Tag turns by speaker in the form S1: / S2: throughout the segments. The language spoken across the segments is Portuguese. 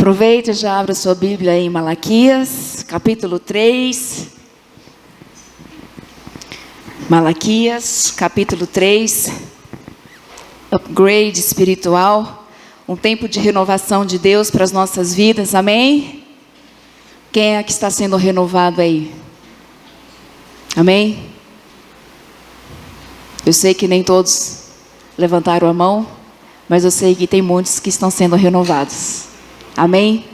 S1: Aproveite e já abra sua Bíblia em Malaquias, capítulo 3. Malaquias, capítulo 3. Upgrade espiritual. Um tempo de renovação de Deus para as nossas vidas, amém? Quem é que está sendo renovado aí? Amém? Eu sei que nem todos levantaram a mão, mas eu sei que tem muitos que estão sendo renovados. Amém?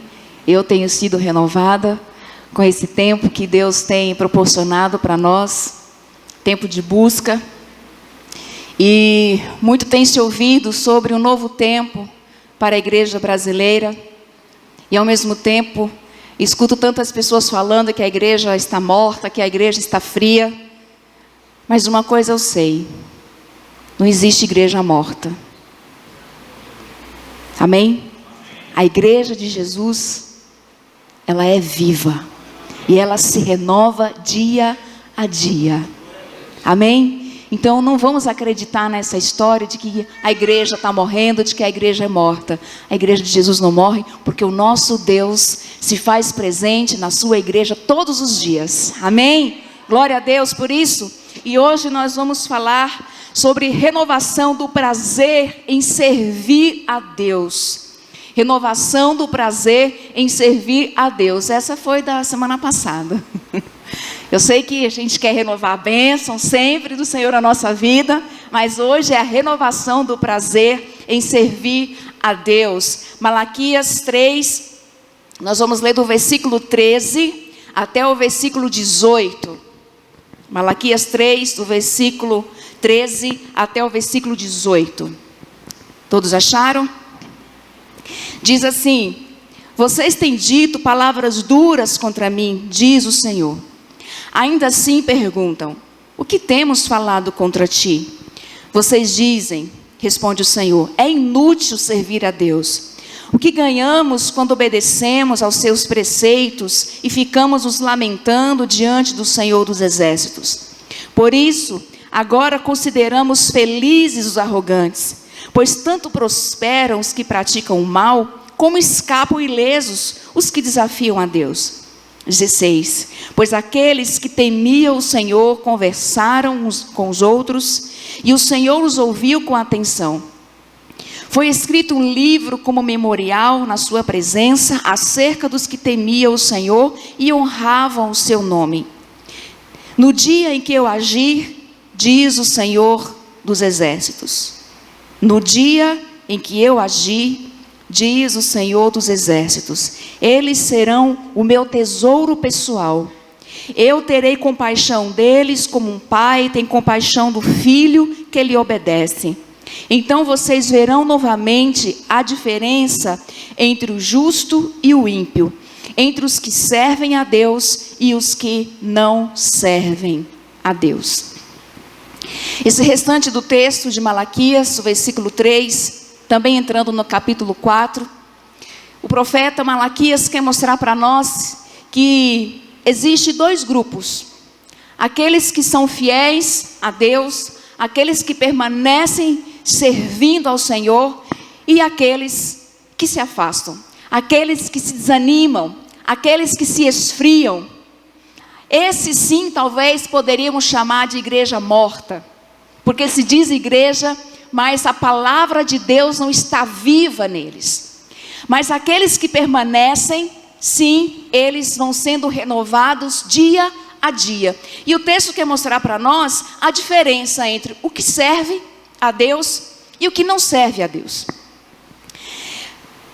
S1: Eu tenho sido renovada com esse tempo que Deus tem proporcionado para nós, tempo de busca. E muito tem se ouvido sobre um novo tempo para a igreja brasileira. E ao mesmo tempo, escuto tantas pessoas falando que a igreja está morta, que a igreja está fria. Mas uma coisa eu sei, não existe igreja morta. Amém? A igreja de Jesus, ela é viva. E ela se renova dia a dia. Amém? Então não vamos acreditar nessa história de que a igreja está morrendo, de que a igreja é morta. A igreja de Jesus não morre porque o nosso Deus se faz presente na sua igreja todos os dias. Amém? Glória a Deus por isso. E hoje nós vamos falar sobre renovação do prazer em servir a Deus. Renovação do prazer em servir a Deus. Essa foi da semana passada. Eu sei que a gente quer renovar a bênção sempre do Senhor na nossa vida, mas hoje é a renovação do prazer em servir a Deus. Malaquias 3, nós vamos ler do versículo 13 até o versículo 18. Malaquias 3, do versículo 13 até o versículo 18. Todos acharam? Diz assim: vocês têm dito palavras duras contra mim, diz o Senhor. Ainda assim perguntam: o que temos falado contra ti? Vocês dizem, responde o Senhor, é inútil servir a Deus. O que ganhamos quando obedecemos aos seus preceitos e ficamos nos lamentando diante do Senhor dos Exércitos? Por isso, agora consideramos felizes os arrogantes, pois tanto prosperam os que praticam o mal, como escapam ilesos os que desafiam a Deus. 16. Pois aqueles que temiam o Senhor conversaram uns com os outros, e o Senhor os ouviu com atenção. Foi escrito um livro como memorial na sua presença, acerca dos que temiam o Senhor e honravam o seu nome. No dia em que eu agir, diz o Senhor dos Exércitos. No dia em que eu agir, diz o Senhor dos Exércitos, eles serão o meu tesouro pessoal. Eu terei compaixão deles como um pai tem compaixão do filho que lhe obedece. Então vocês verão novamente a diferença entre o justo e o ímpio, entre os que servem a Deus e os que não servem a Deus. Esse restante do texto de Malaquias, o versículo 3, também entrando no capítulo 4, o profeta Malaquias quer mostrar para nós que existe dois grupos: aqueles que são fiéis a Deus, aqueles que permanecem servindo ao Senhor, e aqueles que se afastam, aqueles que se desanimam, aqueles que se esfriam. Esses sim talvez poderíamos chamar de igreja morta, porque se diz igreja, mas a palavra de Deus não está viva neles. Mas aqueles que permanecem, sim, eles vão sendo renovados dia a dia. E o texto quer mostrar para nós a diferença entre o que serve a Deus e o que não serve a Deus.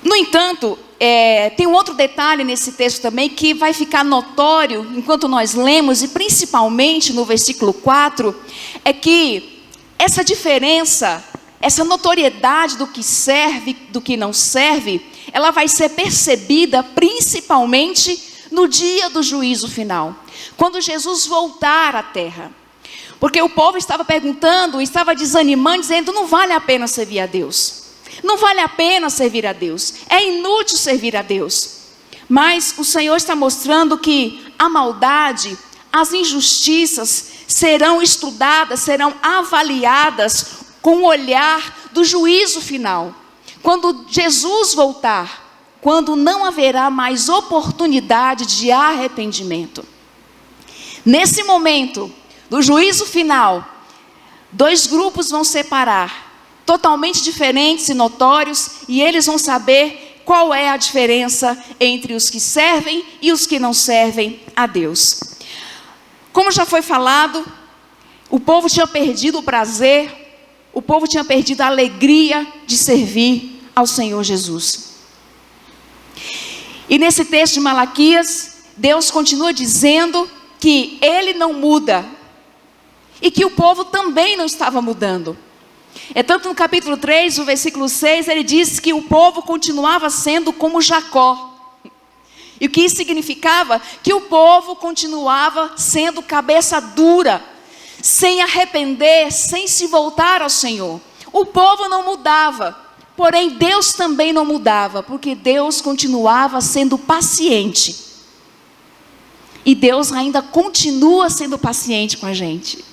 S1: No entanto, tem um outro detalhe nesse texto também que vai ficar notório enquanto nós lemos, e principalmente no versículo 4, é que essa diferença, essa notoriedade do que serve, do que não serve, ela vai ser percebida principalmente no dia do juízo final, quando Jesus voltar à terra. Porque o povo estava perguntando, estava desanimando, dizendo: não vale a pena servir a Deus. Não vale a pena servir a Deus. É inútil servir a Deus. Mas o Senhor está mostrando que a maldade, as injustiças serão estudadas, serão avaliadas com o olhar do juízo final. Quando Jesus voltar, quando não haverá mais oportunidade de arrependimento. Nesse momento do juízo final, dois grupos vão separar, totalmente diferentes e notórios, e eles vão saber qual é a diferença entre os que servem e os que não servem a Deus. Como já foi falado, o povo tinha perdido o prazer, o povo tinha perdido a alegria de servir ao Senhor Jesus. E nesse texto de Malaquias, Deus continua dizendo que Ele não muda e que o povo também não estava mudando. É tanto no capítulo 3, o versículo 6, ele diz que o povo continuava sendo como Jacó. E o que isso significava? Que o povo continuava sendo cabeça dura, sem arrepender, sem se voltar ao Senhor. O povo não mudava, porém Deus também não mudava, porque Deus continuava sendo paciente. E Deus ainda continua sendo paciente com a gente.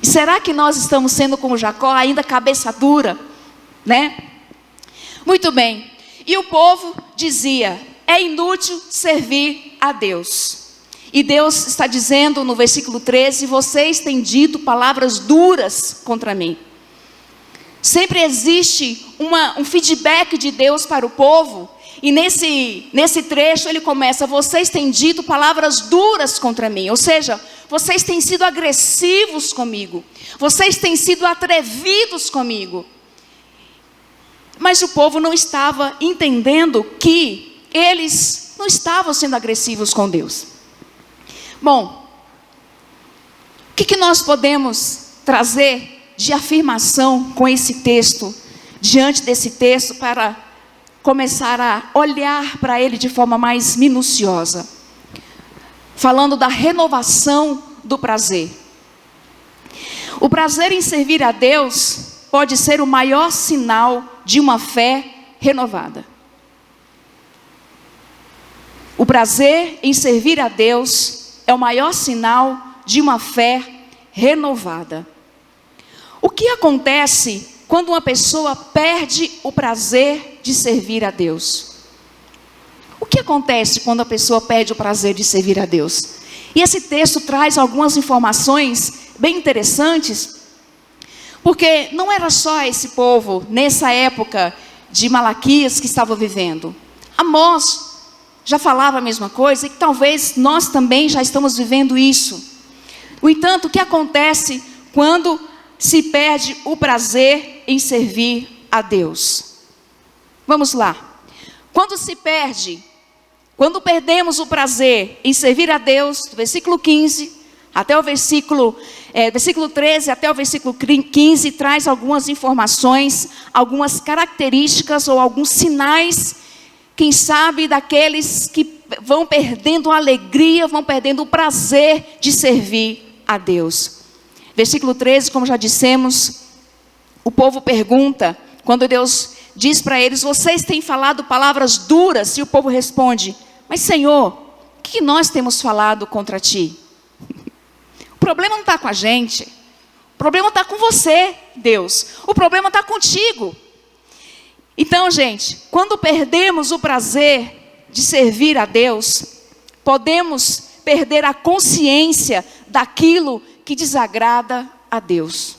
S1: E será que nós estamos sendo como Jacó, ainda cabeça dura, né? Muito bem. E o povo dizia: é inútil servir a Deus. E Deus está dizendo no versículo 13: vocês têm dito palavras duras contra mim. Sempre existe um feedback de Deus para o povo. E nesse trecho ele começa: vocês têm dito palavras duras contra mim. Ou seja, vocês têm sido agressivos comigo. Vocês têm sido atrevidos comigo. Mas o povo não estava entendendo que eles não estavam sendo agressivos com Deus. Bom, o que nós podemos trazer de afirmação com esse texto, diante desse texto, para começar a olhar para ele de forma mais minuciosa? Falando da renovação do prazer. O prazer em servir a Deus pode ser o maior sinal de uma fé renovada. O prazer em servir a Deus é o maior sinal de uma fé renovada. O que acontece quando uma pessoa perde o prazer de servir a Deus? O que acontece quando a pessoa perde o prazer de servir a Deus? E esse texto traz algumas informações bem interessantes, porque não era só esse povo, nessa época de Malaquias, que estava vivendo. Amós já falava a mesma coisa, e que talvez nós também já estamos vivendo isso. No entanto, o que acontece quando se perde o prazer em servir a Deus? Vamos lá. Quando perdemos o prazer em servir a Deus, do versículo 15 até o versículo 13 até o versículo 15, traz algumas informações, algumas características ou alguns sinais, quem sabe, daqueles que vão perdendo a alegria, vão perdendo o prazer de servir a Deus. Versículo 13, como já dissemos, o povo pergunta, quando Deus diz para eles: vocês têm falado palavras duras, e o povo responde: mas Senhor, o que nós temos falado contra ti? O problema não está com a gente, o problema está com você, Deus, o problema está contigo. Então, gente, quando perdemos o prazer de servir a Deus, podemos perder a consciência daquilo que desagrada a Deus.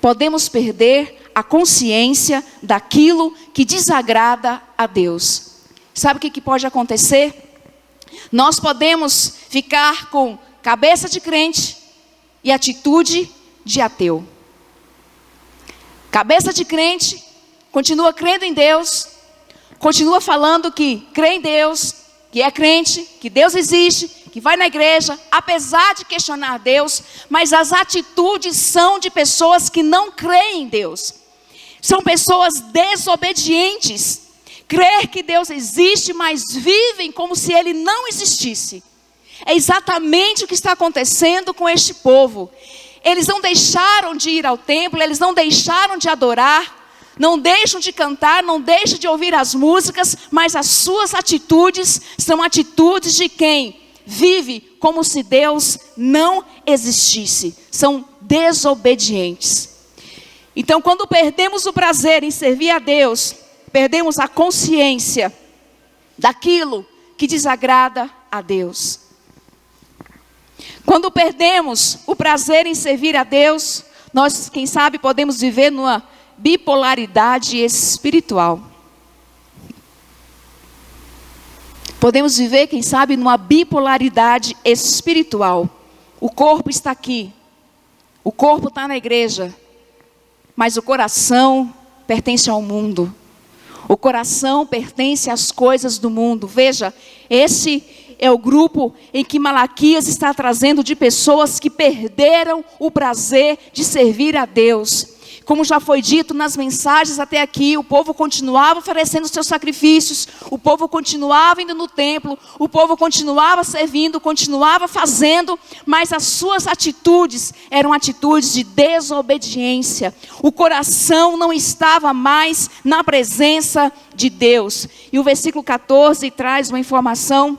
S1: Podemos perder a consciência daquilo que desagrada a Deus. Sabe o que pode acontecer? Nós podemos ficar com cabeça de crente e atitude de ateu. Cabeça de crente, continua crendo em Deus, continua falando que crê em Deus, que é crente, que Deus existe, que vai na igreja, apesar de questionar Deus, mas as atitudes são de pessoas que não creem em Deus. São pessoas desobedientes. Crer que Deus existe, mas vivem como se Ele não existisse. É exatamente o que está acontecendo com este povo. Eles não deixaram de ir ao templo, eles não deixaram de adorar, não deixam de cantar, não deixam de ouvir as músicas, mas as suas atitudes são atitudes de quem vive como se Deus não existisse. São desobedientes. Então, quando perdemos o prazer em servir a Deus, perdemos a consciência daquilo que desagrada a Deus. Quando perdemos o prazer em servir a Deus, nós, quem sabe, podemos viver numa bipolaridade espiritual. Podemos viver, quem sabe, numa bipolaridade espiritual. O corpo está aqui, o corpo está na igreja, mas o coração pertence ao mundo. O coração pertence às coisas do mundo. Veja, esse é o grupo em que Malaquias está trazendo de pessoas que perderam o prazer de servir a Deus. Como já foi dito nas mensagens até aqui, o povo continuava oferecendo seus sacrifícios, o povo continuava indo no templo, o povo continuava servindo, continuava fazendo, mas as suas atitudes eram atitudes de desobediência. O coração não estava mais na presença de Deus. E o versículo 14 traz uma informação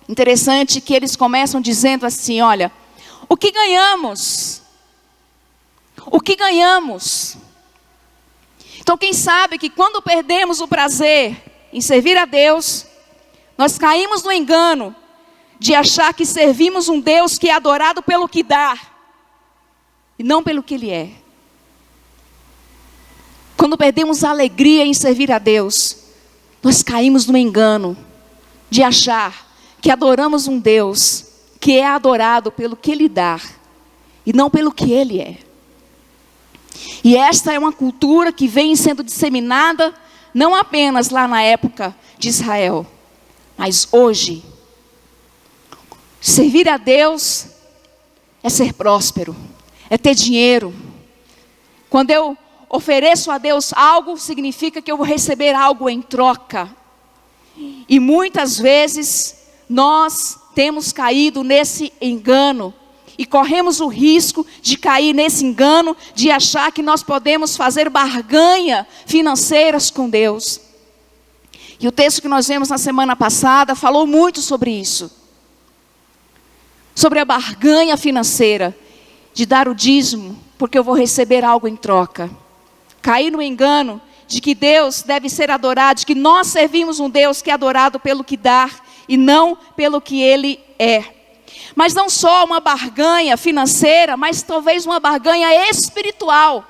S1: interessante, que eles começam dizendo assim: olha, o que ganhamos? O que ganhamos? Então, quem sabe que quando perdemos o prazer em servir a Deus, nós caímos no engano de achar que servimos um Deus que é adorado pelo que dá e não pelo que Ele é. Quando perdemos a alegria em servir a Deus, nós caímos no engano de achar que adoramos um Deus que é adorado pelo que Ele dá e não pelo que Ele é. E esta é uma cultura que vem sendo disseminada não apenas lá na época de Israel, mas hoje. Servir a Deus é ser próspero, é ter dinheiro. Quando eu ofereço a Deus algo, significa que eu vou receber algo em troca. E muitas vezes nós temos caído nesse engano. E corremos o risco de cair nesse engano, de achar que nós podemos fazer barganha financeiras com Deus. E o texto que nós vemos na semana passada falou muito sobre isso. Sobre a barganha financeira, de dar o dízimo, porque eu vou receber algo em troca. Cair no engano de que Deus deve ser adorado, de que nós servimos um Deus que é adorado pelo que dá e não pelo que Ele é. Mas não só uma barganha financeira, mas talvez uma barganha espiritual.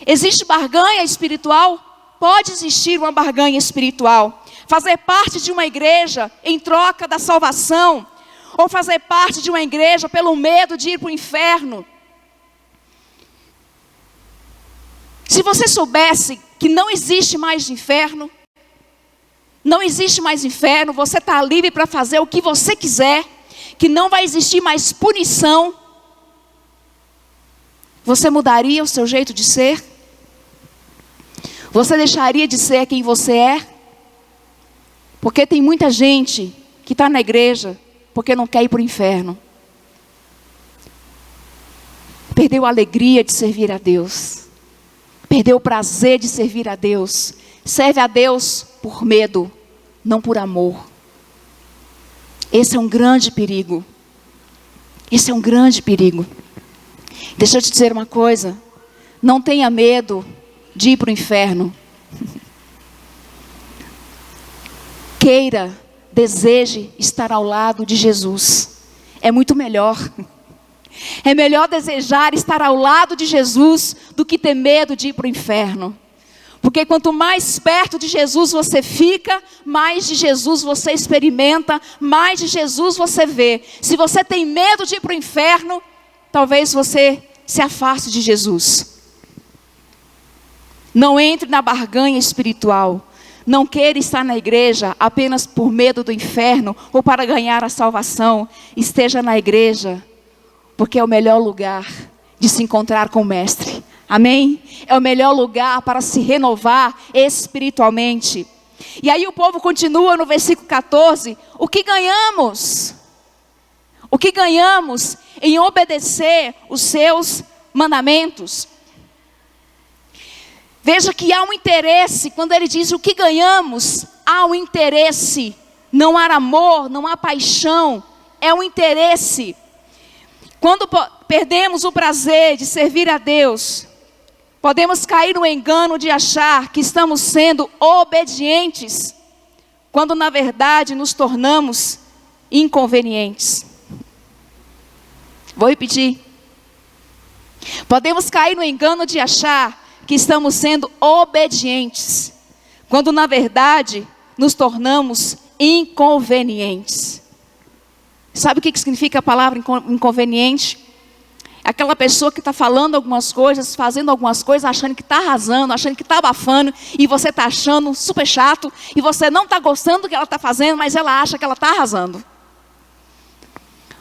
S1: Existe barganha espiritual? Pode existir uma barganha espiritual. Fazer parte de uma igreja em troca da salvação, ou fazer parte de uma igreja pelo medo de ir para o inferno. Se você soubesse que não existe mais inferno, não existe mais inferno, você está livre para fazer o que você quiser, que não vai existir mais punição, você mudaria o seu jeito de ser? Você deixaria de ser quem você é? Porque tem muita gente que está na igreja porque não quer ir para o inferno. Perdeu a alegria de servir a Deus. Perdeu o prazer de servir a Deus. Serve a Deus por medo, não por amor. Esse é um grande perigo. Esse é um grande perigo. Deixa eu te dizer uma coisa. Não tenha medo de ir para o inferno. Queira, deseje estar ao lado de Jesus. É muito melhor. É melhor desejar estar ao lado de Jesus do que ter medo de ir para o inferno. Porque quanto mais perto de Jesus você fica, mais de Jesus você experimenta, mais de Jesus você vê. Se você tem medo de ir para o inferno, talvez você se afaste de Jesus. Não entre na barganha espiritual. Não queira estar na igreja apenas por medo do inferno ou para ganhar a salvação. Esteja na igreja, porque é o melhor lugar de se encontrar com o Mestre. Amém? É o melhor lugar para se renovar espiritualmente. E aí o povo continua no versículo 14. O que ganhamos? O que ganhamos em obedecer os seus mandamentos? Veja que há um interesse. Quando ele diz o que ganhamos, há um interesse. Não há amor, não há paixão. É um interesse. Quando perdemos o prazer de servir a Deus, Podemos cair no engano de achar que estamos sendo obedientes, quando na verdade nos tornamos inconvenientes. Vou repetir. Podemos cair no engano de achar que estamos sendo obedientes, quando na verdade nos tornamos inconvenientes. Sabe o que significa a palavra inconveniente? Aquela pessoa que está falando algumas coisas, fazendo algumas coisas, achando que está arrasando, achando que está abafando, e você está achando super chato, e você não está gostando do que ela está fazendo, mas ela acha que ela está arrasando.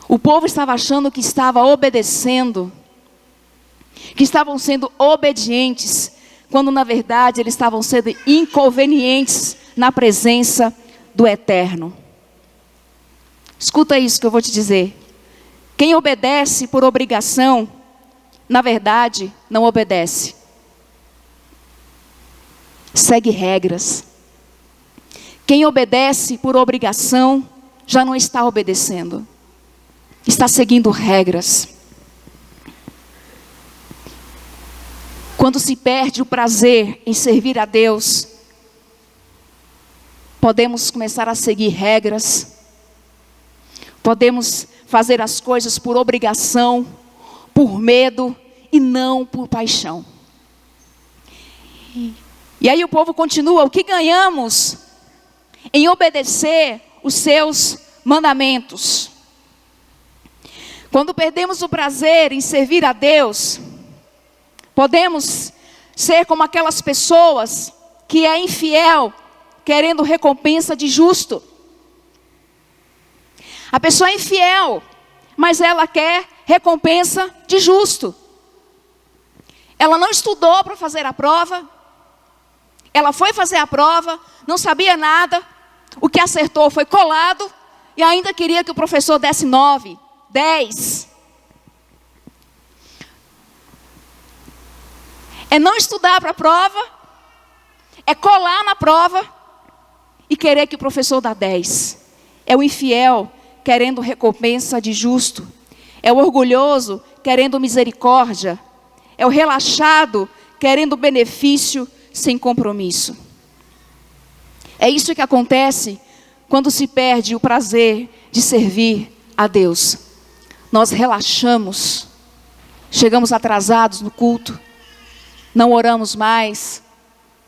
S1: O povo estava achando que estava obedecendo, que estavam sendo obedientes, quando na verdade eles estavam sendo inconvenientes na presença do Eterno. Escuta isso que eu vou te dizer. Quem obedece por obrigação, na verdade, não obedece. Segue regras. Quem obedece por obrigação, já não está obedecendo. Está seguindo regras. Quando se perde o prazer em servir a Deus, podemos começar a seguir regras. Podemos fazer as coisas por obrigação, por medo e não por paixão. E aí o povo continua: o que ganhamos em obedecer os seus mandamentos? Quando perdemos o prazer em servir a Deus, podemos ser como aquelas pessoas que é infiel, querendo recompensa de justo. A pessoa é infiel, mas ela quer recompensa de justo. Ela não estudou para fazer a prova. Ela foi fazer a prova, não sabia nada. O que acertou foi colado. E ainda queria que o professor desse 9, 10. É não estudar para a prova. É colar na prova. E querer que o professor dá 10. É o infiel querendo recompensa de justo. É o orgulhoso querendo misericórdia. É o relaxado querendo benefício sem compromisso. É isso que acontece quando se perde o prazer de servir a Deus. Nós relaxamos, chegamos atrasados no culto, não oramos mais,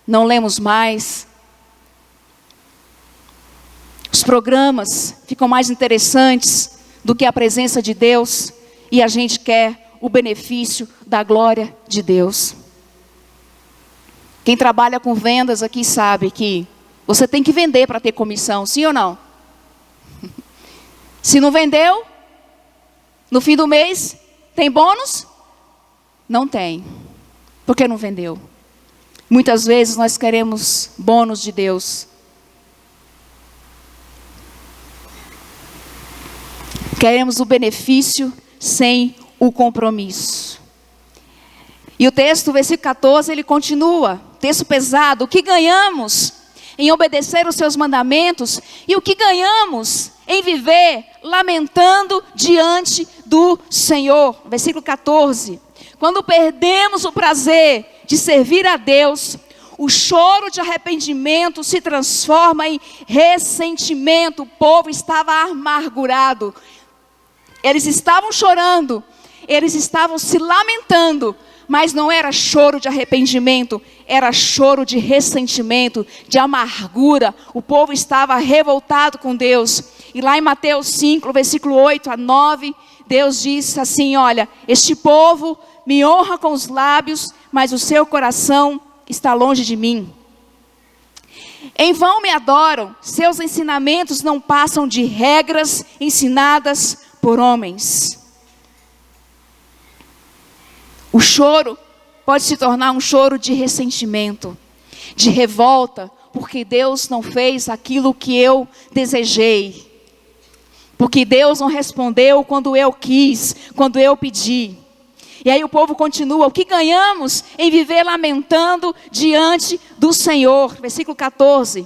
S1: não lemos mais. Os programas ficam mais interessantes do que a presença de Deus, e a gente quer o benefício da glória de Deus. Quem trabalha com vendas aqui sabe que você tem que vender para ter comissão, sim ou não? Se não vendeu, no fim do mês, tem bônus? Não tem, porque não vendeu. Muitas vezes nós queremos bônus de Deus. Queremos o benefício sem o compromisso. E o texto, versículo 14, ele continua. Texto pesado. O que ganhamos em obedecer os seus mandamentos? E o que ganhamos em viver lamentando diante do Senhor? Versículo 14. Quando perdemos o prazer de servir a Deus, o choro de arrependimento se transforma em ressentimento. O povo estava amargurado. Eles estavam chorando, eles estavam se lamentando, mas não era choro de arrependimento, era choro de ressentimento, de amargura. O povo estava revoltado com Deus. E lá em Mateus 5, versículo 8 a 9, Deus disse assim: olha, este povo me honra com os lábios, mas o seu coração está longe de mim. Em vão me adoram, seus ensinamentos não passam de regras ensinadas por homens. O choro pode se tornar um choro de ressentimento, de revolta, porque Deus não fez aquilo que eu desejei, porque Deus não respondeu quando eu quis, quando eu pedi. E aí o povo continua: o que ganhamos em viver lamentando diante do Senhor? Versículo 14.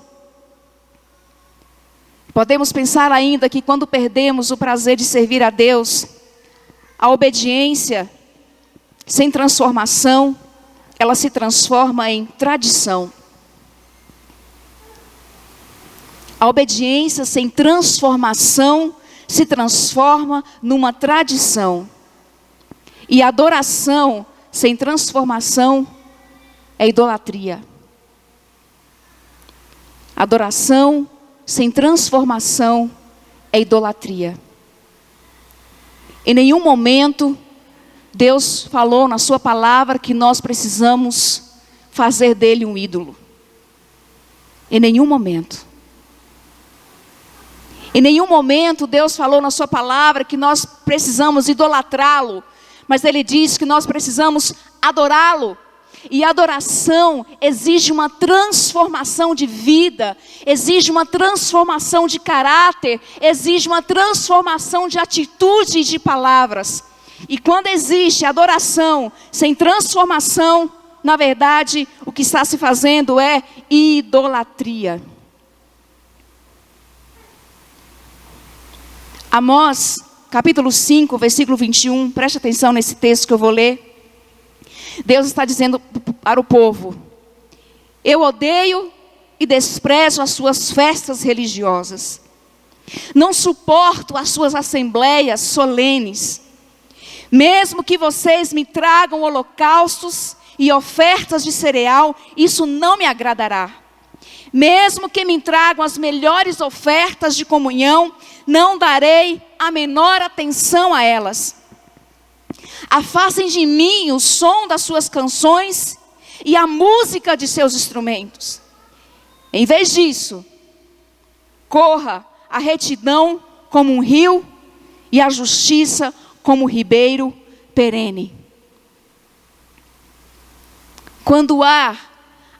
S1: Podemos pensar ainda que quando perdemos o prazer de servir a Deus, a obediência sem transformação, ela se transforma em tradição. A obediência sem transformação se transforma numa tradição. E a adoração sem transformação é idolatria. Adoração sem transformação é idolatria. Em nenhum momento Deus falou na sua palavra que nós precisamos fazer dele um ídolo. Em nenhum momento. Em nenhum momento Deus falou na sua palavra que nós precisamos idolatrá-lo. Mas ele diz que nós precisamos adorá-lo. E a adoração exige uma transformação de vida, exige uma transformação de caráter, exige uma transformação de atitude e de palavras. E quando existe adoração sem transformação, na verdade, o que está se fazendo é idolatria. Amós, capítulo 5, versículo 21, preste atenção nesse texto que eu vou ler. Deus está dizendo para o povo: eu odeio e desprezo as suas festas religiosas. Não suporto as suas assembleias solenes. Mesmo que vocês me tragam holocaustos e ofertas de cereal, isso não me agradará. Mesmo que me tragam as melhores ofertas de comunhão, não darei a menor atenção a elas. Afastem de mim o som das suas canções e a música de seus instrumentos. Em vez disso, corra a retidão como um rio e a justiça como um ribeiro perene. Quando há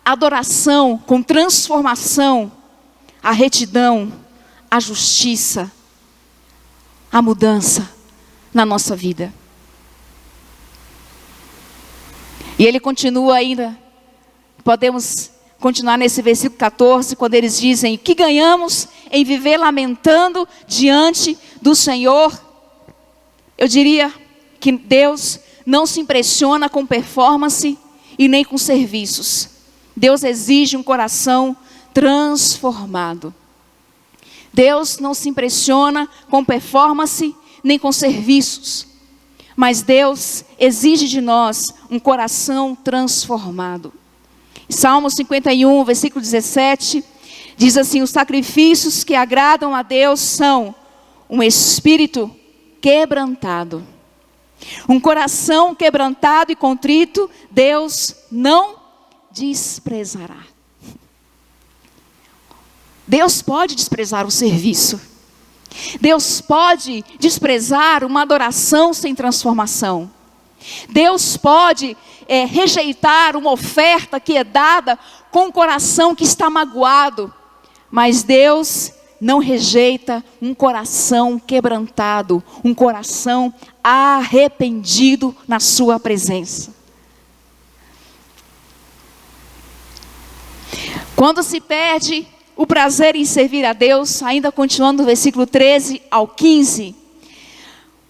S1: adoração com transformação, a retidão, a justiça, a mudança na nossa vida. E ele continua ainda, podemos continuar nesse versículo 14, quando eles dizem: que ganhamos em viver lamentando diante do Senhor? Eu diria que Deus não se impressiona com performance e nem com serviços. Deus exige um coração transformado. Deus não se impressiona com performance nem com serviços. Mas Deus exige de nós um coração transformado. Salmo 51, versículo 17, diz assim: os sacrifícios que agradam a Deus são um espírito quebrantado. Um coração quebrantado e contrito, Deus não desprezará. Deus pode desprezar o serviço. Deus pode desprezar uma adoração sem transformação. Deus pode rejeitar uma oferta que é dada com o coração que está magoado. Mas Deus não rejeita um coração quebrantado, um coração arrependido na sua presença. Quando se perde o prazer em servir a Deus, ainda continuando no versículo 13 ao 15,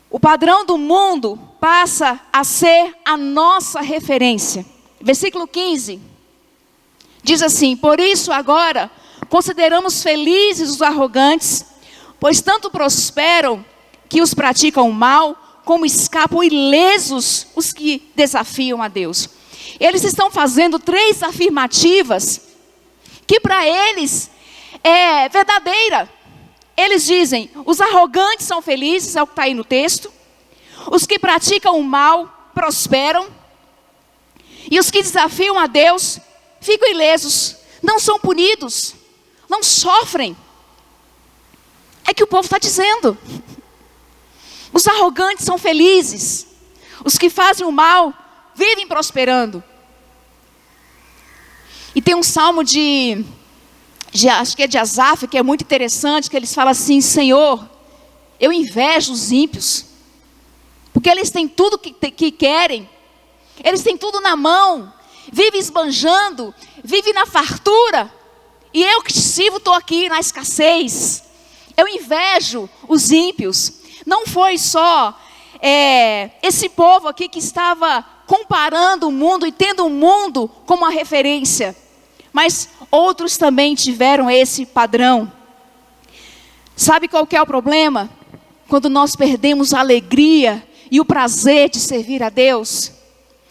S1: o padrão do mundo passa a ser a nossa referência. Versículo 15, diz assim: por isso agora consideramos felizes os arrogantes, pois tanto prosperam que os praticam o mal, como escapam ilesos os que desafiam a Deus. Eles estão fazendo 3 afirmativas que para eles é verdadeira. Eles dizem: os arrogantes são felizes, é o que está aí no texto. Os que praticam o mal prosperam. E os que desafiam a Deus ficam ilesos, não são punidos, não sofrem. É que o povo está dizendo. Os arrogantes são felizes. Os que fazem o mal vivem prosperando. E tem um salmo acho que é de Asaf, que é muito interessante, que eles falam assim: Senhor, eu invejo os ímpios, porque eles têm tudo que querem, eles têm tudo na mão, vivem esbanjando, vivem na fartura, e eu que te sirvo estou aqui na escassez. Eu invejo os ímpios. Não foi só esse povo aqui que estava comparando o mundo e tendo o mundo como uma referência. Mas outros também tiveram esse padrão. Sabe qual que é o problema? Quando nós perdemos a alegria e o prazer de servir a Deus,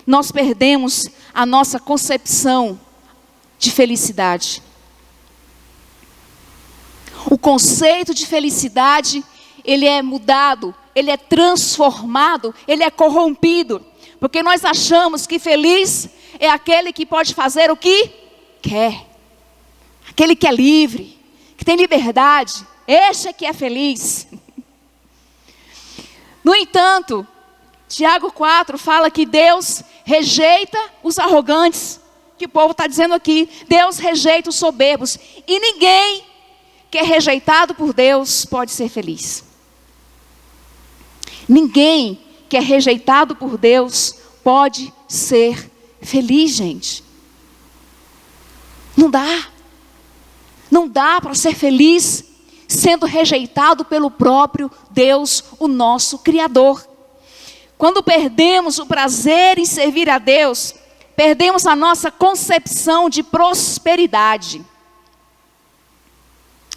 S1: nós perdemos a nossa concepção de felicidade. O conceito de felicidade, ele é mudado, ele é transformado, ele é corrompido. Porque nós achamos que feliz é aquele que pode fazer o que quer. Aquele que é livre, que tem liberdade. Este é que é feliz. No entanto, Tiago 4 fala que Deus rejeita os arrogantes. Que o povo está dizendo aqui. Deus rejeita os soberbos. E ninguém que é rejeitado por Deus pode ser feliz. Ninguém que é rejeitado por Deus pode ser feliz, gente. Não dá. Não dá para ser feliz sendo rejeitado pelo próprio Deus, o nosso Criador. Quando perdemos o prazer em servir a Deus, perdemos a nossa concepção de prosperidade.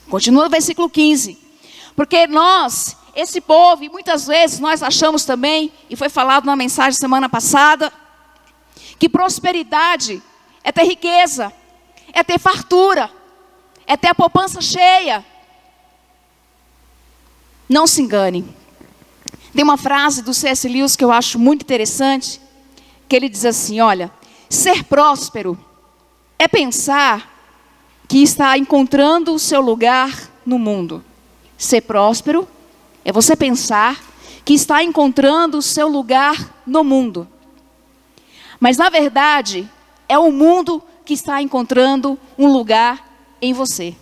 S1: Continua o versículo 15. Porque nós, esse povo, e muitas vezes nós achamos também, e foi falado na mensagem semana passada, que prosperidade é ter riqueza, é ter fartura, é ter a poupança cheia. Não se engane. Tem uma frase do C.S. Lewis que eu acho muito interessante, que ele diz assim, olha, ser próspero é pensar que está encontrando o seu lugar no mundo. Ser próspero é você pensar que está encontrando o seu lugar no mundo. Mas na verdade, é o mundo que está encontrando um lugar em você.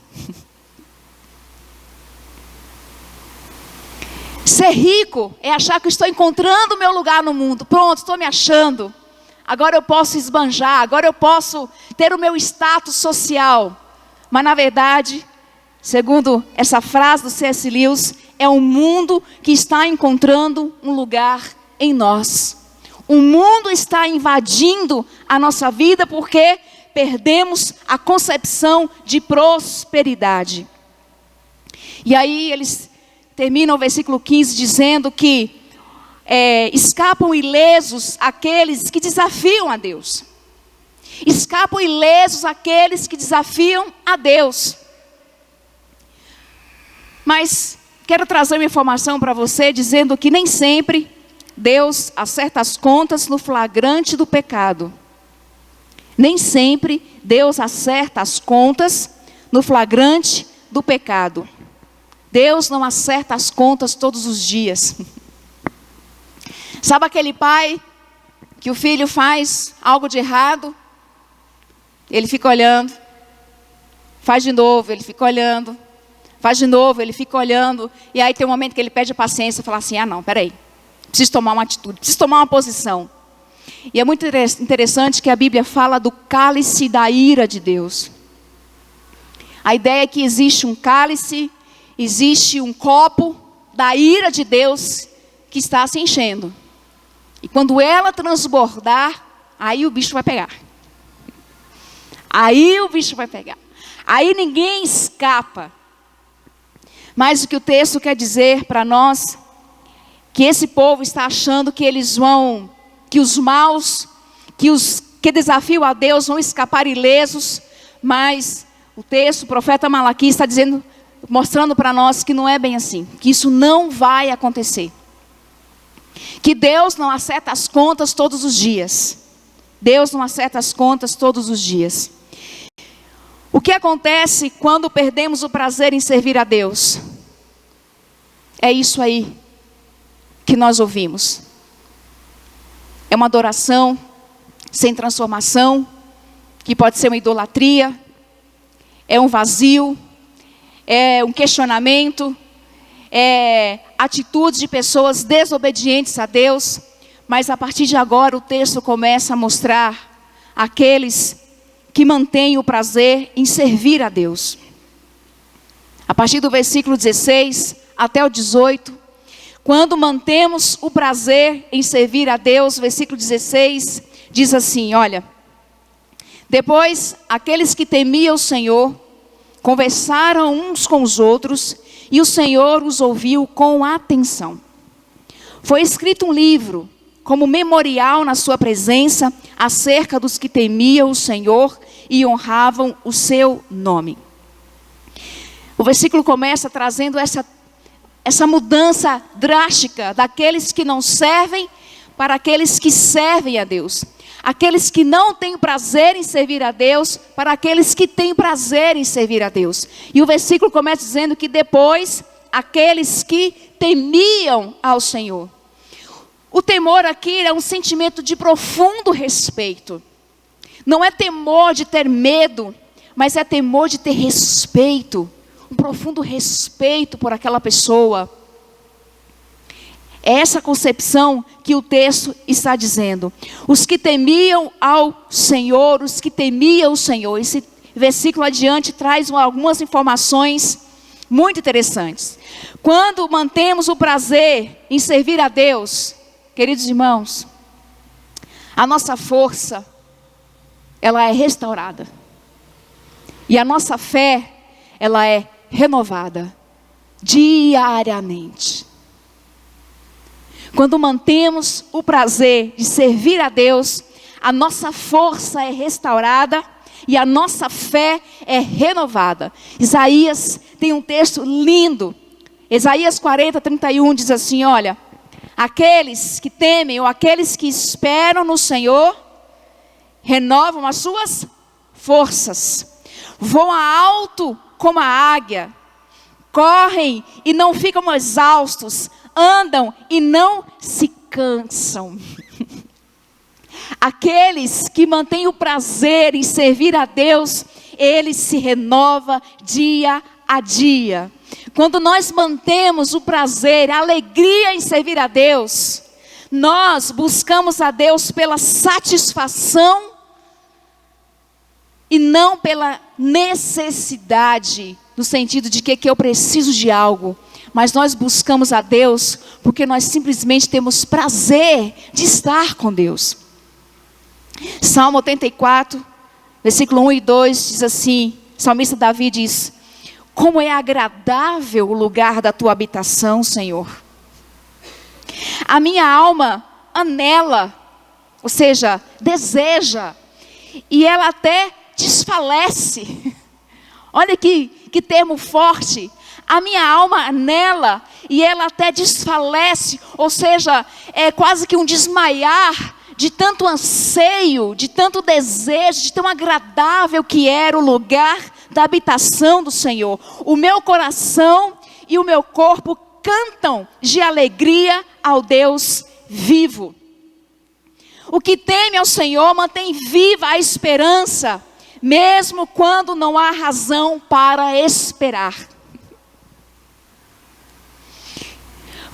S1: Ser rico é achar que estou encontrando o meu lugar no mundo. Pronto, estou me achando. Agora eu posso esbanjar, agora eu posso ter o meu status social. Mas na verdade, segundo essa frase do C.S. Lewis, é o mundo que está encontrando um lugar em nós. O mundo está invadindo a nossa vida porque perdemos a concepção de prosperidade. E aí eles terminam o versículo 15 dizendo que escapam ilesos aqueles que desafiam a Deus. Escapam ilesos aqueles que desafiam a Deus. Mas quero trazer uma informação para você dizendo que nem sempre Deus acerta as contas no flagrante do pecado. Nem sempre Deus acerta as contas no flagrante do pecado. Deus não acerta as contas todos os dias. Sabe aquele pai que o filho faz algo de errado? Ele fica olhando. Faz de novo, ele fica olhando. Faz de novo, ele fica olhando. E aí tem um momento que ele pede paciência e fala assim, não, peraí. Preciso tomar uma atitude, preciso tomar uma posição. E é muito interessante que a Bíblia fala do cálice da ira de Deus. A ideia é que existe um cálice, existe um copo da ira de Deus que está se enchendo. E quando ela transbordar, aí o bicho vai pegar. Aí o bicho vai pegar. Aí ninguém escapa. Mas o que o texto quer dizer para nós, que esse povo está achando que eles vão, que os maus, que os que desafiam a Deus vão escapar ilesos, mas o texto, o profeta Malaquias está dizendo, mostrando para nós que não é bem assim, que isso não vai acontecer. Que Deus não acerta as contas todos os dias. Deus não acerta as contas todos os dias. O que acontece quando perdemos o prazer em servir a Deus? É isso aí que nós ouvimos. É uma adoração sem transformação, que pode ser uma idolatria, é um vazio, é um questionamento, é atitudes de pessoas desobedientes a Deus. Mas a partir de agora o texto começa a mostrar aqueles que mantêm o prazer em servir a Deus. A partir do versículo 16 até o 18, Quando mantemos o prazer em servir a Deus, versículo 16, diz assim, olha. Depois, aqueles que temiam o Senhor, conversaram uns com os outros, e o Senhor os ouviu com atenção. Foi escrito um livro, como memorial na sua presença, acerca dos que temiam o Senhor e honravam o seu nome. O versículo começa trazendo essa mudança drástica daqueles que não servem para aqueles que servem a Deus. Aqueles que não têm prazer em servir a Deus para aqueles que têm prazer em servir a Deus. E o versículo começa dizendo que depois, aqueles que temiam ao Senhor. O temor aqui é um sentimento de profundo respeito. Não é temor de ter medo, mas é temor de ter respeito. Um profundo respeito por aquela pessoa. É essa concepção que o texto está dizendo. Os que temiam ao Senhor, os que temiam o Senhor. Esse versículo adiante traz algumas informações muito interessantes. Quando mantemos o prazer em servir a Deus, queridos irmãos, a nossa força, ela é restaurada. E a nossa fé, ela é renovada diariamente. Quando mantemos o prazer de servir a Deus, a nossa força é restaurada e a nossa fé é renovada. Isaías tem um texto lindo. Isaías 40:31 diz assim, olha, aqueles que temem ou aqueles que esperam no Senhor, renovam as suas forças. Voam alto como a águia, correm e não ficam exaustos, andam e não se cansam. Aqueles que mantêm o prazer em servir a Deus, ele se renova dia a dia. Quando nós mantemos o prazer, a alegria em servir a Deus, nós buscamos a Deus pela satisfação e não pela necessidade, no sentido de que eu preciso de algo. Mas nós buscamos a Deus porque nós simplesmente temos prazer de estar com Deus. Salmo 84, versículo 1 e 2 diz assim, o salmista Davi diz, como é agradável o lugar da tua habitação, Senhor. A minha alma anela, ou seja, deseja, e ela até desfalece. Olha que termo forte. A minha alma anela e ela até desfalece, ou seja, é quase que um desmaiar de tanto anseio, de tanto desejo, de tão agradável que era o lugar da habitação do Senhor. O meu coração e o meu corpo cantam de alegria ao Deus vivo. O que teme ao Senhor mantém viva a esperança, mesmo quando não há razão para esperar.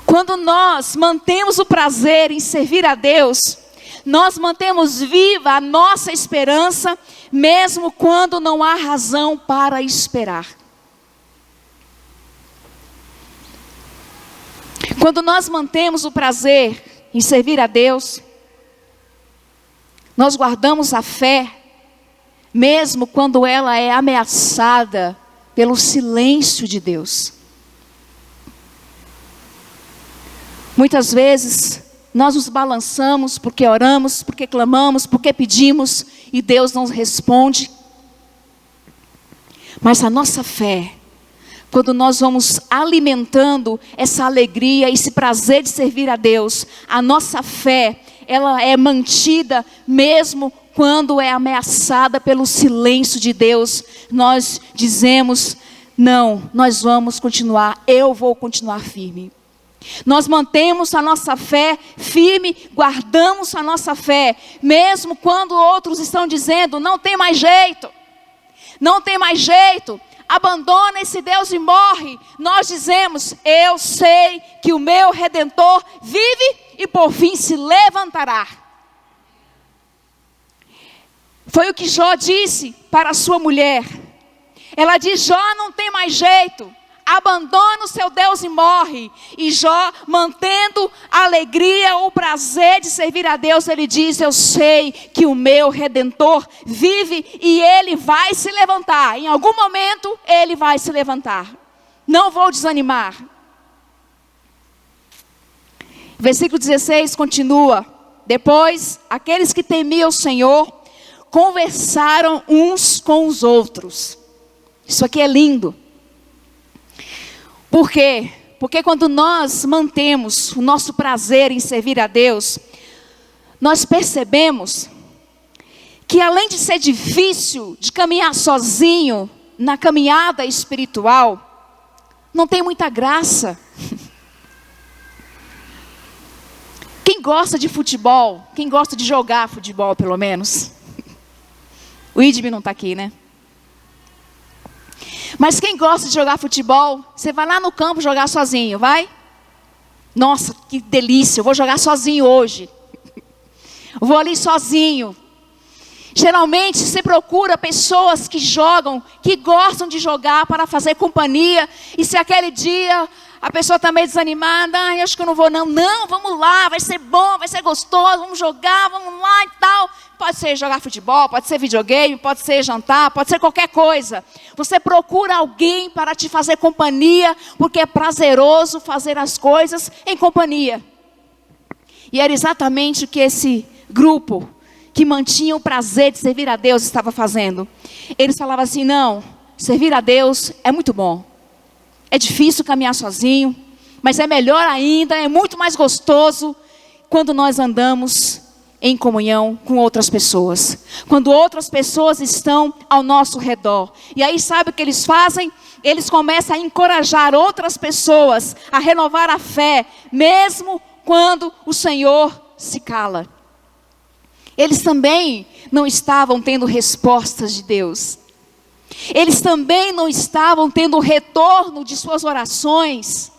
S1: Quando nós mantemos o prazer em servir a Deus, nós mantemos viva a nossa esperança, mesmo quando não há razão para esperar. Quando nós mantemos o prazer em servir a Deus, nós guardamos a fé, mesmo quando ela é ameaçada pelo silêncio de Deus. Muitas vezes nós nos balançamos porque oramos, porque clamamos, porque pedimos e Deus não responde. Mas a nossa fé, quando nós vamos alimentando essa alegria, esse prazer de servir a Deus, a nossa fé, ela é mantida mesmo quando é ameaçada pelo silêncio de Deus. Nós dizemos, não, nós vamos continuar, eu vou continuar firme. Nós mantemos a nossa fé firme, guardamos a nossa fé, mesmo quando outros estão dizendo, não tem mais jeito, não tem mais jeito, abandona esse Deus e morre. Nós dizemos, eu sei que o meu Redentor vive e por fim se levantará. Foi o que Jó disse para a sua mulher. Ela diz, Jó, não tem mais jeito, abandona o seu Deus e morre. E Jó, mantendo a alegria, o prazer de servir a Deus, ele diz: eu sei que o meu Redentor vive e ele vai se levantar. Em algum momento ele vai se levantar. Não vou desanimar. Versículo 16 continua: depois, aqueles que temiam o Senhor conversaram uns com os outros. Isso aqui é lindo. Por quê? Porque quando nós mantemos o nosso prazer em servir a Deus, nós percebemos que além de ser difícil de caminhar sozinho na caminhada espiritual, não tem muita graça. Quem gosta de futebol, quem gosta de jogar futebol pelo menos, o Idmi não está aqui, né? Mas quem gosta de jogar futebol, você vai lá no campo jogar sozinho, vai? Nossa, que delícia, eu vou jogar sozinho hoje. Eu vou ali sozinho. Geralmente você procura pessoas que jogam, que gostam de jogar para fazer companhia. E se aquele dia a pessoa está meio desanimada, acho que eu não vou não. Não, vamos lá, vai ser bom, vai ser gostoso, vamos jogar, vamos lá e tal. Pode ser jogar futebol, pode ser videogame, pode ser jantar, pode ser qualquer coisa. Você procura alguém para te fazer companhia, porque é prazeroso fazer as coisas em companhia. E era exatamente o que esse grupo, que mantinha o prazer de servir a Deus, estava fazendo. Eles falavam assim: não, servir a Deus é muito bom. É difícil caminhar sozinho, mas é melhor ainda, é muito mais gostoso quando nós andamos em comunhão com outras pessoas. Quando outras pessoas estão ao nosso redor. E aí sabe o que eles fazem? Eles começam a encorajar outras pessoas a renovar a fé, mesmo quando o Senhor se cala. Eles também não estavam tendo respostas de Deus. Eles também não estavam tendo o retorno de suas orações.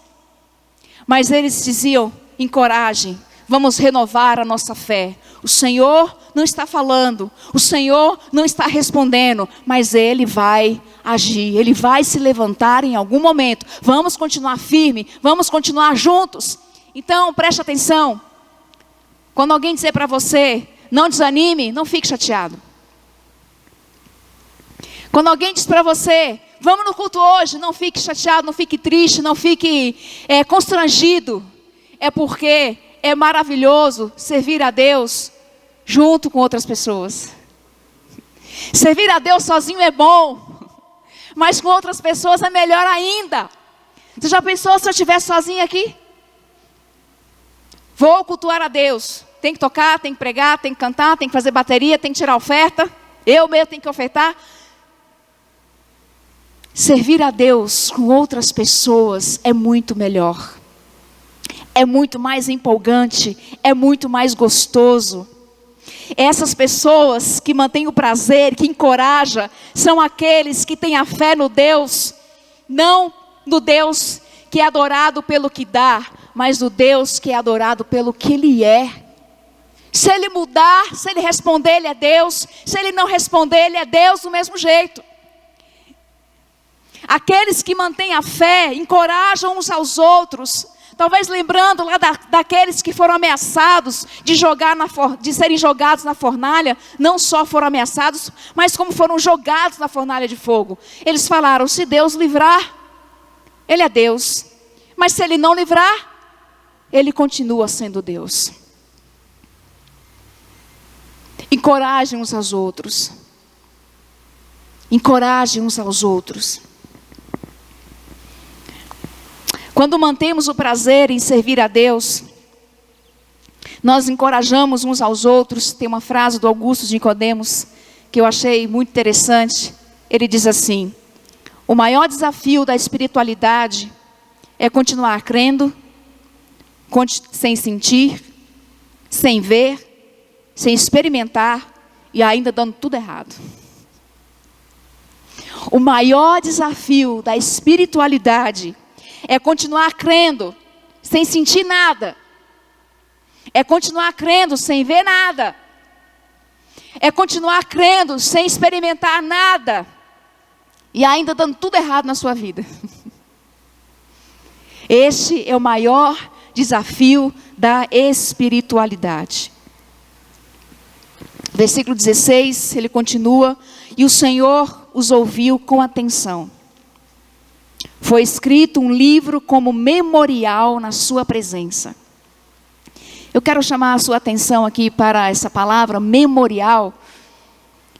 S1: Mas eles diziam: encorajem, vamos renovar a nossa fé. O Senhor não está falando, o Senhor não está respondendo, mas Ele vai agir, Ele vai se levantar em algum momento. Vamos continuar firme, vamos continuar juntos. Então preste atenção. Quando alguém dizer para você: não desanime, não fique chateado. Quando alguém diz para você: vamos no culto hoje, não fique chateado, não fique triste, não fique constrangido. É porque é maravilhoso servir a Deus junto com outras pessoas. Servir a Deus sozinho é bom, mas com outras pessoas é melhor ainda. Você já pensou se eu estivesse sozinha aqui? Vou cultuar a Deus. Tem que tocar, tem que pregar, tem que cantar, tem que fazer bateria, tem que tirar oferta. Eu mesmo tenho que ofertar. Servir a Deus com outras pessoas é muito melhor. É muito mais empolgante, é muito mais gostoso. Essas pessoas que mantêm o prazer, que encorajam, são aqueles que têm a fé no Deus, não no Deus que é adorado pelo que dá, mas no Deus que é adorado pelo que Ele é. Se Ele mudar, se Ele responder, Ele é Deus. Se Ele não responder, Ele é Deus do mesmo jeito. Aqueles que mantêm a fé, encorajam uns aos outros. Talvez lembrando lá daqueles que foram ameaçados de serem jogados na fornalha. Não só foram ameaçados, mas como foram jogados na fornalha de fogo. Eles falaram: se Deus livrar, Ele é Deus. Mas se Ele não livrar, Ele continua sendo Deus. Encorajem uns aos outros. Encorajem uns aos outros. Quando mantemos o prazer em servir a Deus, nós encorajamos uns aos outros. Tem uma frase do Augusto de Nicodemos que eu achei muito interessante. Ele diz assim: o maior desafio da espiritualidade é continuar crendo, sem sentir, sem ver, sem experimentar e ainda dando tudo errado. O maior desafio da espiritualidade é continuar crendo, sem sentir nada. É continuar crendo, sem ver nada. É continuar crendo, sem experimentar nada. E ainda dando tudo errado na sua vida. Este é o maior desafio da espiritualidade. Versículo 16, ele continua: e o Senhor os ouviu com atenção. Foi escrito um livro como memorial na sua presença. Eu quero chamar a sua atenção aqui para essa palavra memorial,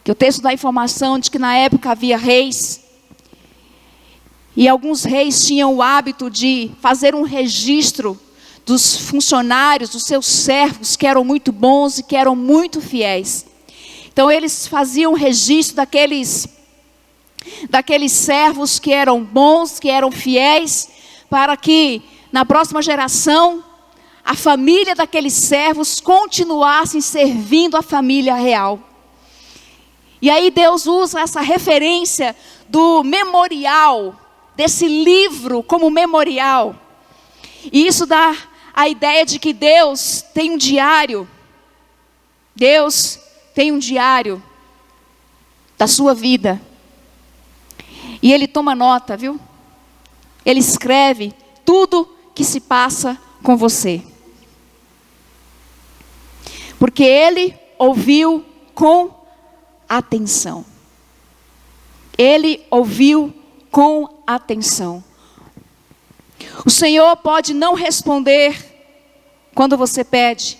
S1: que o texto dá a informação de que na época havia reis, e alguns reis tinham o hábito de fazer um registro dos funcionários, dos seus servos, que eram muito bons e que eram muito fiéis. Então eles faziam registro daqueles servos que eram bons, que eram fiéis, para que na próxima geração a família daqueles servos continuassem servindo a família real. E aí Deus usa essa referência do memorial, desse livro como memorial. E isso dá a ideia de que Deus tem um diário. Deus tem um diário da sua vida. E Ele toma nota, viu? Ele escreve tudo que se passa com você. Porque Ele ouviu com atenção. Ele ouviu com atenção. O Senhor pode não responder quando você pede.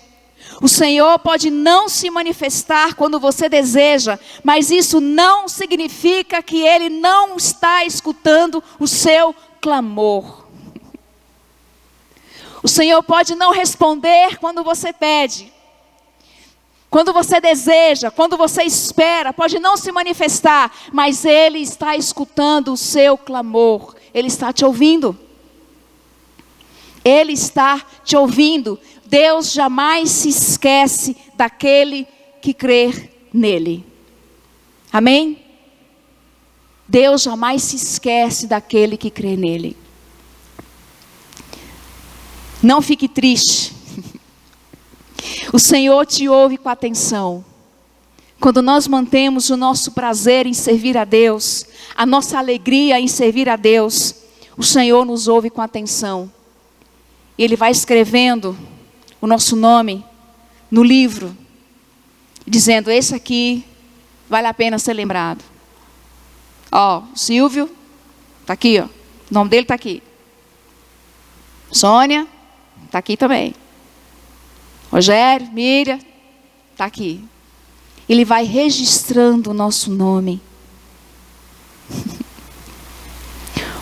S1: O Senhor pode não se manifestar quando você deseja, mas isso não significa que Ele não está escutando o seu clamor. O Senhor pode não responder quando você pede, quando você deseja, quando você espera, pode não se manifestar, mas Ele está escutando o seu clamor. Ele está te ouvindo. Ele está te ouvindo. Deus jamais se esquece daquele que crê nele. Amém? Deus jamais se esquece daquele que crê nele. Não fique triste. O Senhor te ouve com atenção. Quando nós mantemos o nosso prazer em servir a Deus, a nossa alegria em servir a Deus, o Senhor nos ouve com atenção. Ele vai escrevendo o nosso nome no livro, dizendo: esse aqui vale a pena ser lembrado. Ó, Silvio, está aqui, ó. O nome dele está aqui. Sônia, está aqui também. Rogério, Miriam, está aqui. Ele vai registrando o nosso nome.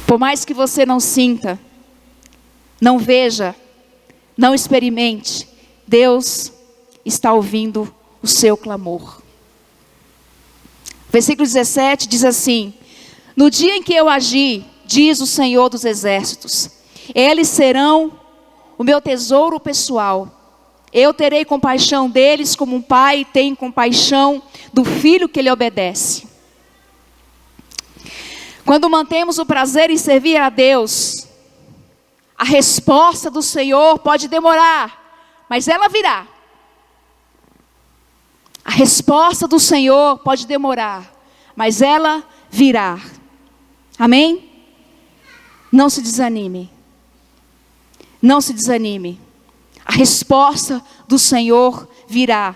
S1: Por mais que você não sinta, não veja, não experimente, Deus está ouvindo o seu clamor. Versículo 17 diz assim: no dia em que eu agi, diz o Senhor dos Exércitos, eles serão o meu tesouro pessoal. Eu terei compaixão deles como um pai tem compaixão do filho que lhe obedece. Quando mantemos o prazer em servir a Deus, a resposta do Senhor pode demorar, mas ela virá. A resposta do Senhor pode demorar, mas ela virá. Amém? Não se desanime. Não se desanime. A resposta do Senhor virá.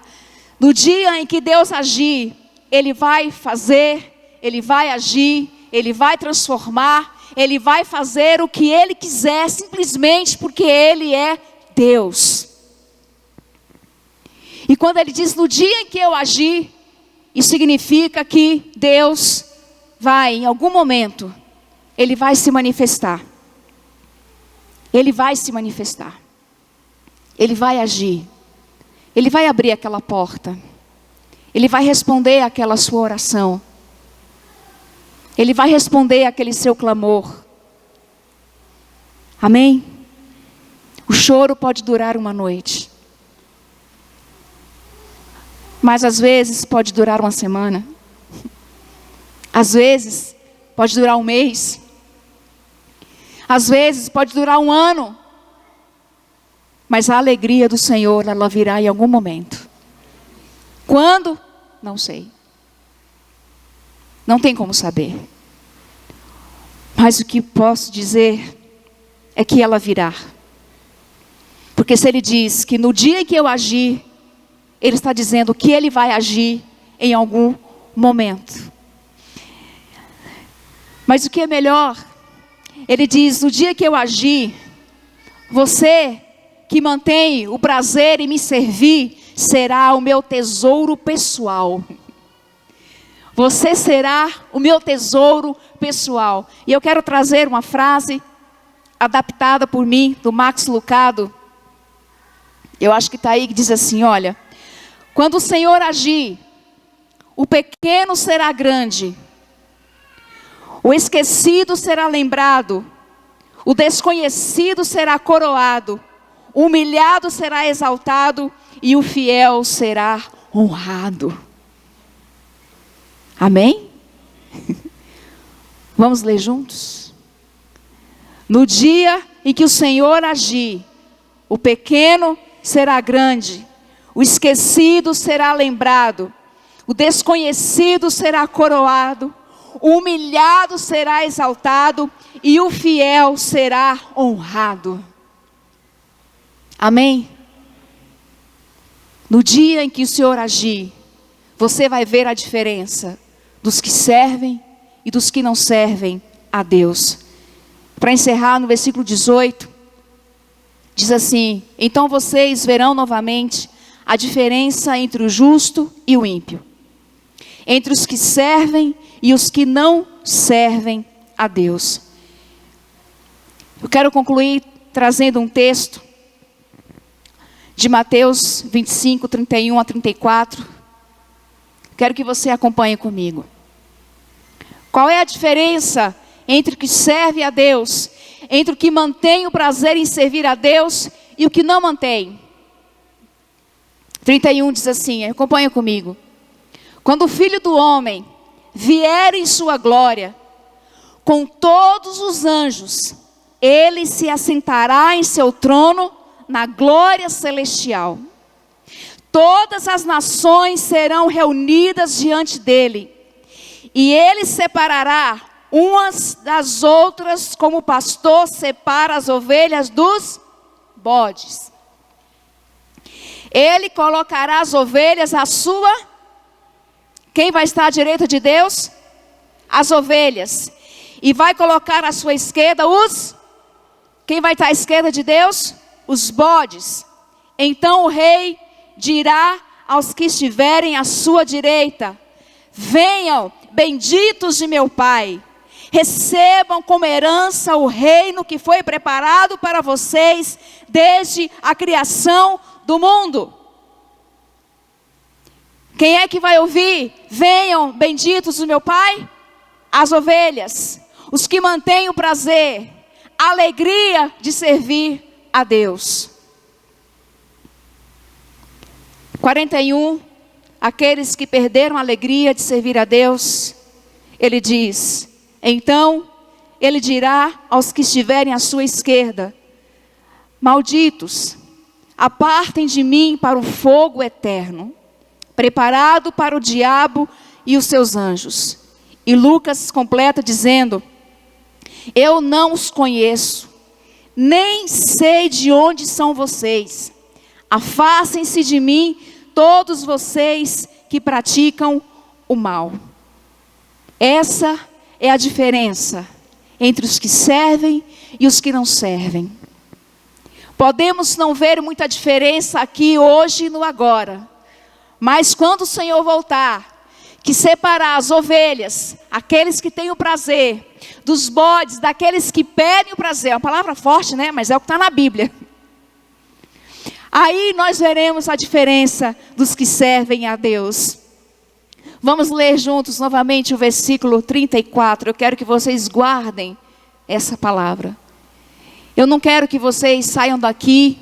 S1: No dia em que Deus agir, Ele vai fazer, Ele vai agir, Ele vai transformar, Ele vai fazer o que Ele quiser, simplesmente porque Ele é Deus. E quando Ele diz no dia em que eu agir, isso significa que Deus vai, em algum momento, Ele vai se manifestar. Ele vai se manifestar. Ele vai agir. Ele vai abrir aquela porta. Ele vai responder àquela sua oração. Ele vai responder àquele seu clamor. Amém? O choro pode durar uma noite. Mas às vezes pode durar uma semana. Às vezes pode durar um mês. Às vezes pode durar um ano. Mas a alegria do Senhor, ela virá em algum momento. Quando? Não sei. Não tem como saber. Mas o que posso dizer é que ela virá. Porque se ele diz que no dia em que eu agir, ele está dizendo que ele vai agir em algum momento. Mas o que é melhor, ele diz, no dia que eu agir, você que mantém o prazer em me servir, será o meu tesouro pessoal. Você será o meu tesouro pessoal. E eu quero trazer uma frase adaptada por mim, do Max Lucado. Eu acho que está aí, que diz assim, olha: quando o Senhor agir, o pequeno será grande, o esquecido será lembrado, o desconhecido será coroado, o humilhado será exaltado e o fiel será honrado. Amém? Vamos ler juntos? No dia em que o Senhor agir, o pequeno será grande, o esquecido será lembrado, o desconhecido será coroado, o humilhado será exaltado e o fiel será honrado. Amém? No dia em que o Senhor agir, você vai ver a diferença dos que servem e dos que não servem a Deus. Para encerrar, no versículo 18, diz assim: então vocês verão novamente a diferença entre o justo e o ímpio, entre os que servem e os que não servem a Deus. Eu quero concluir trazendo um texto de Mateus 25, 31 a 34. Quero que você acompanhe comigo. Qual é a diferença entre o que serve a Deus, entre o que mantém o prazer em servir a Deus e o que não mantém? 31 diz assim, acompanha comigo. Quando o Filho do Homem vier em sua glória, com todos os anjos, ele se assentará em seu trono na glória celestial. Todas as nações serão reunidas diante dele, e ele separará umas das outras, como o pastor separa as ovelhas dos bodes. Ele colocará as ovelhas à sua... Quem vai estar à direita de Deus? As ovelhas. E vai colocar à sua esquerda os... Quem vai estar à esquerda de Deus? Os bodes. Então o rei dirá aos que estiverem à sua direita: venham, benditos de meu Pai, recebam como herança o reino que foi preparado para vocês desde a criação do mundo. Quem é que vai ouvir? Venham, benditos do meu Pai? As ovelhas, os que mantêm o prazer, a alegria de servir a Deus. 41, aqueles que perderam a alegria de servir a Deus, ele diz, então ele dirá aos que estiverem à sua esquerda: malditos, apartem de mim para o fogo eterno, preparado para o diabo e os seus anjos. E Lucas completa dizendo: eu não os conheço, nem sei de onde são vocês. Afastem-se de mim, todos vocês que praticam o mal. Essa é a diferença entre os que servem e os que não servem. Podemos não ver muita diferença aqui hoje e no agora, mas quando o Senhor voltar, que separar as ovelhas, aqueles que têm o prazer, dos bodes, daqueles que pedem o prazer. É uma palavra forte, né? Mas é o que está na Bíblia. Aí nós veremos a diferença dos que servem a Deus. Vamos ler juntos novamente o versículo 34. Eu quero que vocês guardem essa palavra. Eu não quero que vocês saiam daqui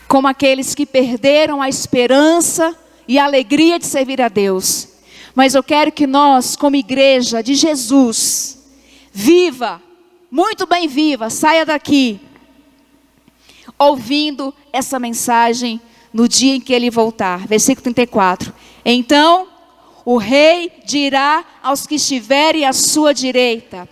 S1: como aqueles que perderam a esperança e a alegria de servir a Deus. Mas eu quero que nós, como igreja de Jesus, viva, muito bem viva, saia daqui ouvindo essa mensagem no dia em que ele voltar. Versículo 34. Então o rei dirá aos que estiverem à sua direita: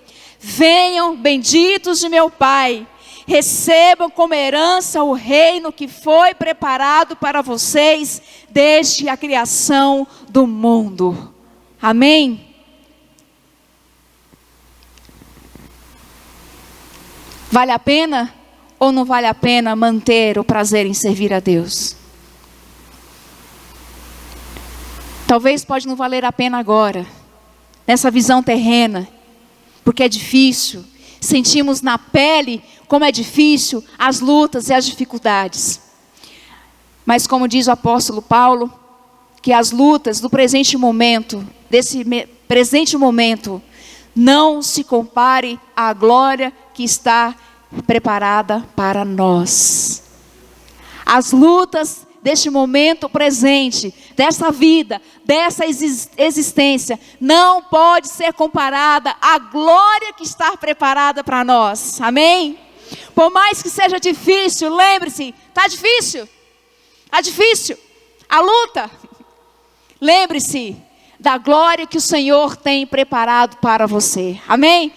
S1: venham benditos de meu Pai, recebam como herança o reino que foi preparado para vocês desde a criação do mundo. Amém? Vale a pena ou não vale a pena manter o prazer em servir a Deus? Talvez pode não valer a pena agora, nessa visão terrena, porque é difícil, sentimos na pele como é difícil as lutas e as dificuldades. Mas como diz o apóstolo Paulo, que as lutas do presente momento, desse presente momento, não se compare à glória que está preparada para nós. As lutas deste momento presente, dessa vida, dessa existência, não pode ser comparada à glória que está preparada para nós. Amém? Por mais que seja difícil, lembre-se, está difícil. Está difícil. A luta. Lembre-se da glória que o Senhor tem preparado para você. Amém?